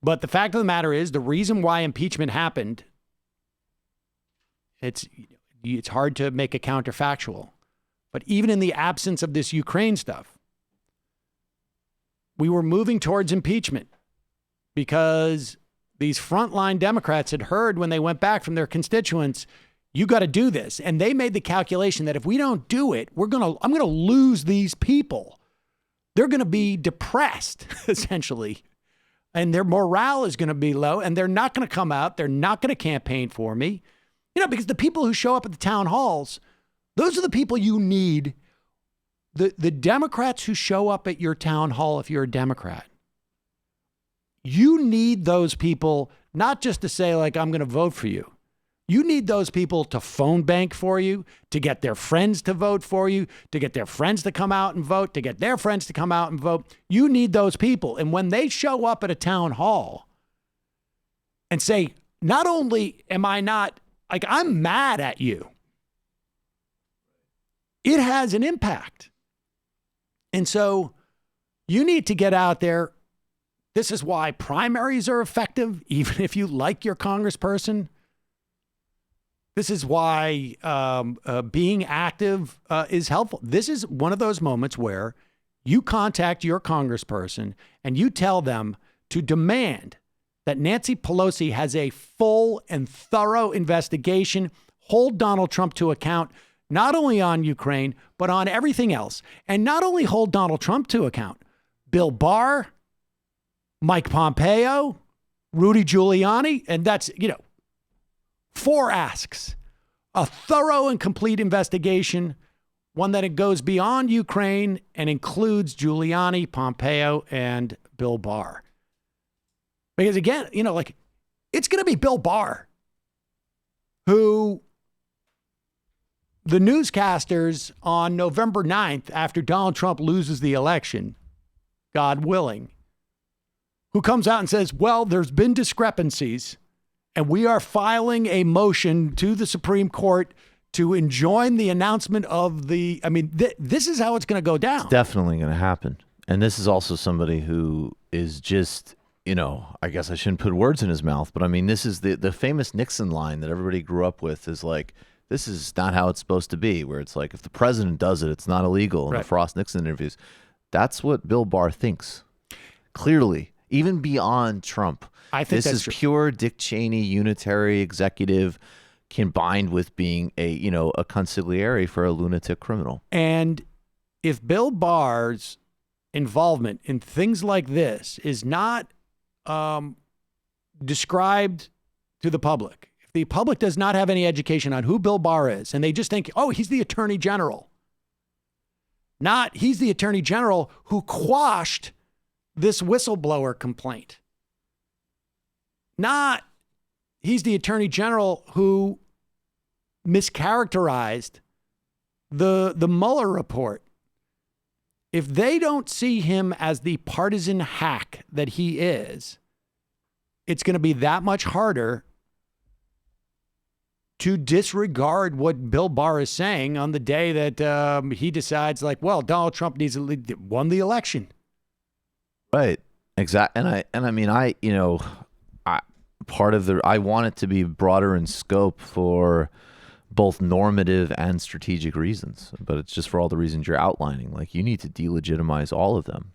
But the fact of the matter is, the reason why impeachment happened, it's hard to make a counterfactual. But even in the absence of this Ukraine stuff, we were moving towards impeachment because these frontline Democrats had heard when they went back from their constituents, you got to do this. And they made the calculation that if we don't do it, I'm going to lose these people. They're going to be depressed, essentially. And their morale is going to be low, and they're not going to come out. They're not going to campaign for me. Because the people who show up at the town halls, those are the people you need. The Democrats who show up at your town hall, if you're a Democrat, you need those people not just to say, like, I'm going to vote for you. You need those people to phone bank for you, to get their friends to vote for you, to get their friends to come out and vote, to get their friends to come out and vote. You need those people. And when they show up at a town hall and say, not only am I not, like, I'm mad at you, it has an impact. And so you need to get out there. This is why primaries are effective, even if you like your congressperson. This is why being active is helpful. This is one of those moments where you contact your congressperson and you tell them to demand that Nancy Pelosi has a full and thorough investigation, hold Donald Trump to account, not only on Ukraine, but on everything else. And not only hold Donald Trump to account, Bill Barr, Mike Pompeo, Rudy Giuliani, and that's, 4 asks. A thorough and complete investigation, one that it goes beyond Ukraine and includes Giuliani, Pompeo, and Bill Barr. Because again, it's going to be Bill Barr who the newscasters on November 9th, after Donald Trump loses the election, God willing, who comes out and says, well, there's been discrepancies and we are filing a motion to the Supreme Court to enjoin the announcement of the, this is how it's going to go down. It's definitely going to happen. And this is also somebody who is just, I guess I shouldn't put words in his mouth, but this is the famous Nixon line that everybody grew up with is like, this is not how it's supposed to be, where it's like, if the president does it, it's not illegal. In the Frost Nixon interviews. That's what Bill Barr thinks. Clearly, even beyond Trump. I think this is true. Pure Dick Cheney unitary executive combined with being a consigliere for a lunatic criminal. And if Bill Barr's involvement in things like this is not described to the public, if the public does not have any education on who Bill Barr is, and they just think, oh, he's the attorney general, not he's the attorney general who quashed this whistleblower complaint. Not he's the attorney general who mischaracterized the Mueller report. If they don't see him as the partisan hack that he is, it's going to be that much harder to disregard what Bill Barr is saying on the day that he decides, like, well, Donald Trump won the election. Right. Exactly. I want it to be broader in scope for both normative and strategic reasons, but it's just for all the reasons you're outlining. Like, you need to delegitimize all of them.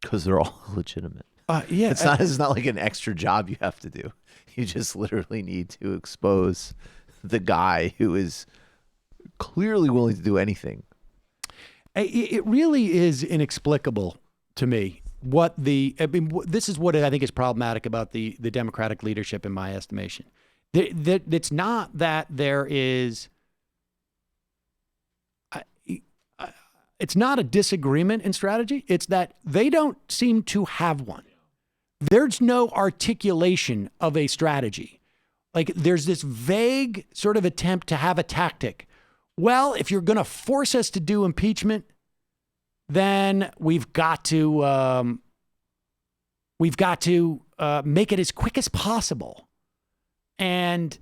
Because they're all legitimate. Yeah. It's not like an extra job you have to do. You just literally need to expose the guy who is clearly willing to do anything. It really is inexplicable to me this is what I think is problematic about the Democratic leadership, in my estimation. It's not that there is, it's not a disagreement in strategy. It's that they don't seem to have one. There's no articulation of a strategy. Like, there's this vague sort of attempt to have a tactic. Well, if you're going to force us to do impeachment, then we've got to make it as quick as possible. And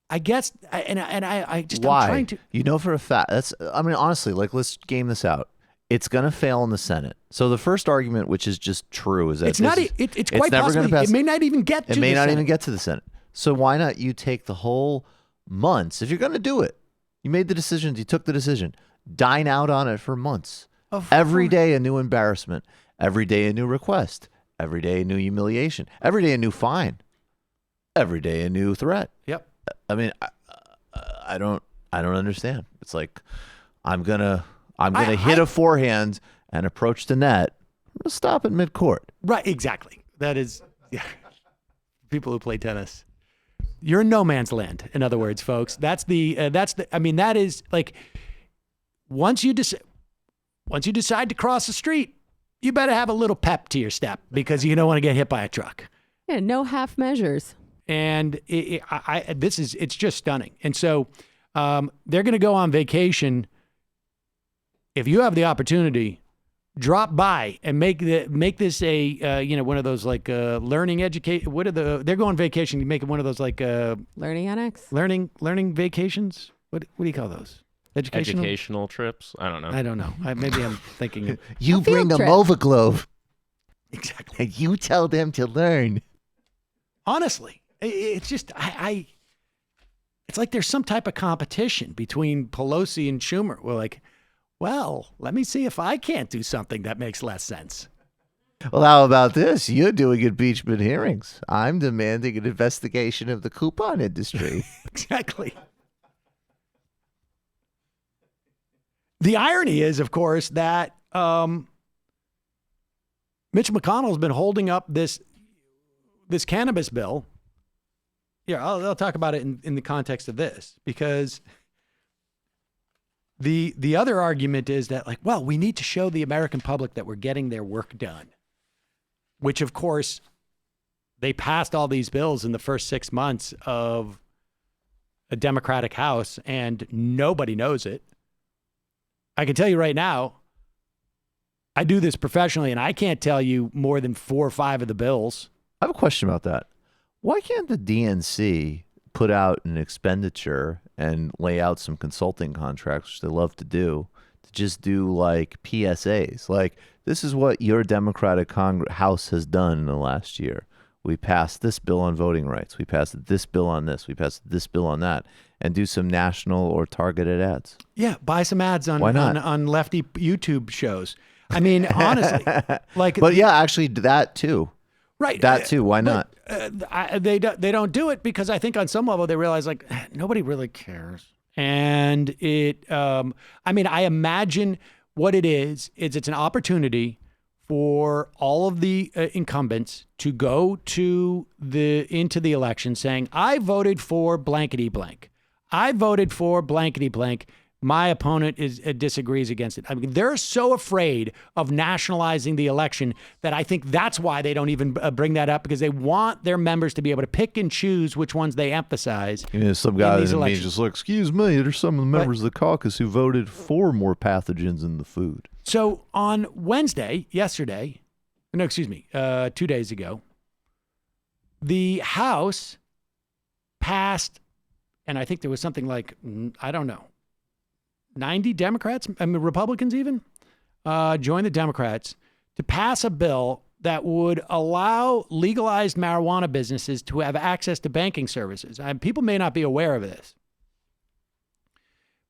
I guess, I just, why? I'm trying to, for a fact, honestly, like, let's game this out. It's going to fail in the Senate. So the first argument, which is just true, is that It's not. It's quite never possibly. gonna pass. It may not even get to. It may the not Senate. even get to the Senate. So why not you take the whole months? If you're going to do it, you made the decision. You took the decision. Dine out on it for months. Every day a new embarrassment. Every day a new request. Every day a new humiliation. Every day a new fine. Every day a new threat. Yep. I mean, I don't understand. It's like I'm gonna hit a forehand and approach the net. I'm gonna stop at midcourt. Right. Exactly. That is. Yeah. People who play tennis. You're in no man's land. In other words, folks. That's the. I mean, that is like. Once you decide to cross the street, you better have a little pep to your step because you don't want to get hit by a truck. Yeah, no half measures. And it's just stunning. And so they're going to go on vacation. If you have the opportunity, drop by and make this a one of those like learning education. They're going on vacation. You make it one of those like Learning annex. learning vacations. What do you call those? Educational trips? I don't know. I don't know. Maybe I'm thinking of, You field bring them trip. over, Glove, exactly. and you tell them to learn. Honestly, it's just it's like there's some type of competition between Pelosi and Schumer. We're like, well, let me see if I can't do something that makes less sense. Well, how about this? You're doing impeachment hearings. I'm demanding an investigation of the coupon industry. Exactly. The irony is, of course, that Mitch McConnell's been holding up this cannabis bill. Yeah, I'll talk about it in the context of this, because the other argument is that, like, well, we need to show the American public that we're getting their work done, which, of course, they passed all these bills in the first 6 months of a Democratic House, and nobody knows it. I can tell you right now, I do this professionally, and I can't tell you more than 4 or 5 of the bills. I have a question about that. Why can't the DNC put out an expenditure and lay out some consulting contracts, which they love to do, to just do like PSAs? Like, this is what your Democratic House has done in the last year. We passed this bill on voting rights. We passed this bill on this. We passed this bill on that. And do some national or targeted ads. Yeah, buy some ads on Why not? on lefty YouTube shows. I mean, honestly, like, But yeah, actually, that too. right? That too. Why not? They don't do it because I think on some level they realize, like, nobody really cares, and it. I mean, I imagine what it is it's an opportunity for all of the incumbents to go into the election saying, I voted for blankety blank. I voted for blankety blank. My opponent disagrees against it. I mean, they're so afraid of nationalizing the election that I think that's why they don't even bring that up, because they want their members to be able to pick and choose which ones they emphasize. You know, some guy these in me elections. just like, excuse me, there's some of the members of the caucus who voted for more pathogens in the food. So on Wednesday, 2 days ago, the House passed, and I think there was something like, I don't know, 90 Democrats, I mean, Republicans even, joined the Democrats to pass a bill that would allow legalized marijuana businesses to have access to banking services. People may not be aware of this,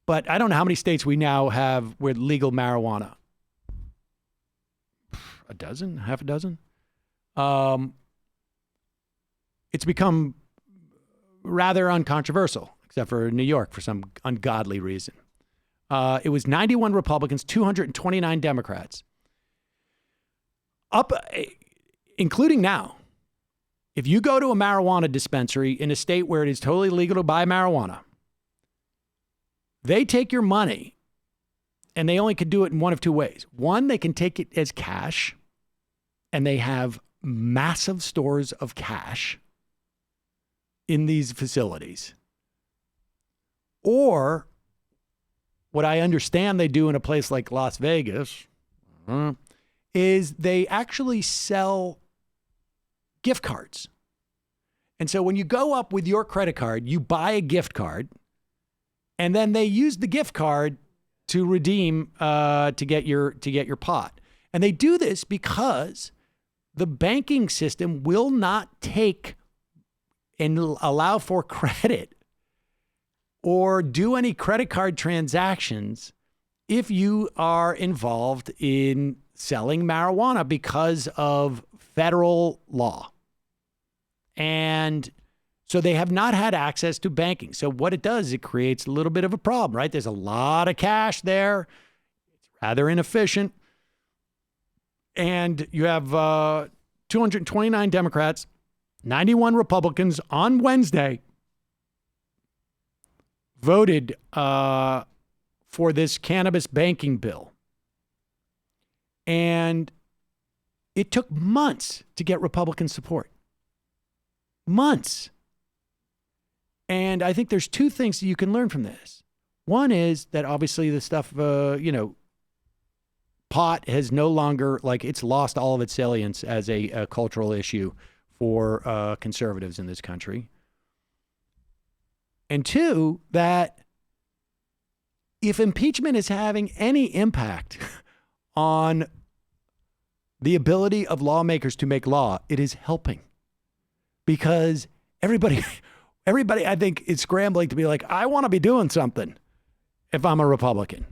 but I don't know how many states we now have with legal marijuana. A dozen, half a dozen. It's become rather uncontroversial, except for New York for some ungodly reason. It was 91 Republicans, 229 Democrats. Including now, if you go to a marijuana dispensary in a state where it is totally legal to buy marijuana, they take your money, and they only could do it in one of 2 ways. One, they can take it as cash, and they have massive stores of cash in these facilities. Or what I understand they do in a place like Las Vegas is they actually sell gift cards. And so when you go up with your credit card, you buy a gift card, and then they use the gift card to redeem to get your pot. And they do this because the banking system will not take and allow for credit or do any credit card transactions if you are involved in selling marijuana because of federal law. And so they have not had access to banking. So what it does, it creates a little bit of a problem, right? There's a lot of cash there. It's rather inefficient. And you have 229 Democrats, 91 Republicans on Wednesday voted for this cannabis banking bill. And it took months to get Republican support. Months. And I think there's two things that you can learn from this. One is that obviously the stuff, pot has no longer, it's lost all of its salience as a cultural issue for conservatives in this country. And two, that if impeachment is having any impact on the ability of lawmakers to make law, it is helping. Because everybody, I think, is scrambling to be like, I want to be doing something if I'm a Republican.